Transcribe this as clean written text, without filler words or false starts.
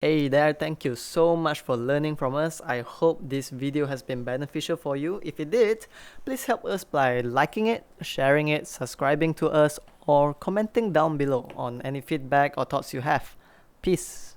Hey there, thank you so much for learning from us. I hope this video has been beneficial for you. If it did, please help us by liking it, sharing it, subscribing to us, or commenting down below on any feedback or thoughts you have. Peace.